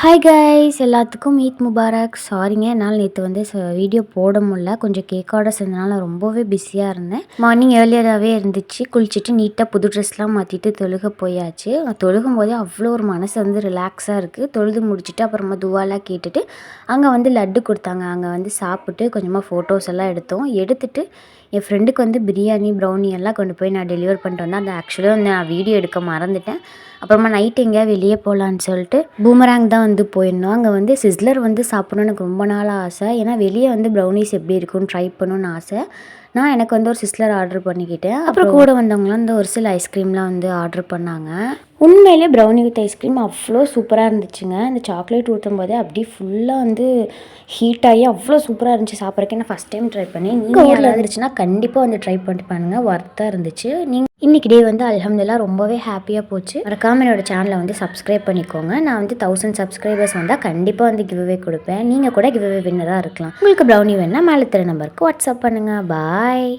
Hi guys, எல்லாத்துக்கும் Eid Mubarak. சாரிங்க, என்னால் நேற்று வந்து வீடியோ போட முடியல. கொஞ்சம் கேக் ஆர்டர்ஸ் இருந்தனால ரொம்பவே பிஸியாக இருந்தேன். மார்னிங் ஏர்லியராகவே இருந்துச்சு. குளிச்சுட்டு நீட்டாக புது ட்ரெஸ்லாம் மாற்றிட்டு தொழுக போயாச்சு. தொழுகும் போதே அவ்வளோ ஒரு மனசு வந்து ரிலாக்ஸாக இருக்குது. தொழுது முடிச்சுட்டு அப்புறமா துவாலாம் கேட்டுட்டு அங்கே வந்து லட்டு கொடுத்தாங்க. அங்கே வந்து சாப்பிட்டு கொஞ்சமாக ஃபோட்டோஸ் எல்லாம் எடுத்துட்டு என் ஃப்ரெண்டுக்கு வந்து பிரியாணி ப்ரௌனி எல்லாம் கொண்டு போய் நான் டெலிவர் பண்ணிட்டு வந்தேன். அந்த ஆக்சுவலாக வந்து நான் வீடியோ எடுக்க மறந்துட்டேன். அப்புறமா நைட் எங்கேயா வெளியே போகலான்னு சொல்லிட்டு பூமராங் தான் வந்து போயிருந்தோம். அங்கே வந்து சிஸ்லர் வந்து சாப்பிடணும்னு எனக்கு ரொம்ப நாள் ஆசை. ஏன்னா வெளியே வந்து ப்ரௌனிஸ் எப்படி இருக்குன்னு ட்ரை பண்ணணும்னு ஆசை. நான் எனக்கு வந்து ஒரு சிஸ்லர் ஆர்டர் பண்ணிக்கிட்டேன். அப்புறம் கூட வந்தவங்களாம் இந்த ஒரு சில ஐஸ்கிரீம்லாம் வந்து ஆர்டர் பண்ணாங்க. உண்மையிலே ப்ரௌனி வித் ஐஸ்கிரீம் அவ்வளோ சூப்பராக இருந்துச்சுங்க. இந்த சாக்லேட் ஊற்றும் போதே அப்படியே ஃபுல்லாக வந்து ஹீட் ஆகி அவ்வளோ சூப்பராக இருந்துச்சு சாப்பிட்றதுக்கு. நான் ஃபஸ்ட் டைம் ட்ரை பண்ணேன். நீங்கள் ஊரில் இருந்துச்சுன்னா கண்டிப்பாக வந்து ட்ரை பண்ணிட்டு பாருங்கள். ஒர்த்தாக இருந்துச்சு. நீங்கள் இன்றைக்கி டே வந்து அல்ஹம்துலில்லாஹ் ரொம்பவே ஹாப்பியாக போச்சு. மறக்காம என்னோட சேனலை வந்து சப்ஸ்கிரைப் பண்ணிக்கோங்க. நான் வந்து 1000 சப்ஸ்கிரைபர்ஸ் வந்தால் கண்டிப்பாக வந்து கிவ்அவே கொடுப்பேன். நீங்கள் கூட கிவ்அவே வின்னராக இருக்கலாம். உங்களுக்கு ப்ரௌனி வேணுன்னா மேலே தர நம்பருக்கு வாட்ஸ்அப் பண்ணுங்கள். பாய்.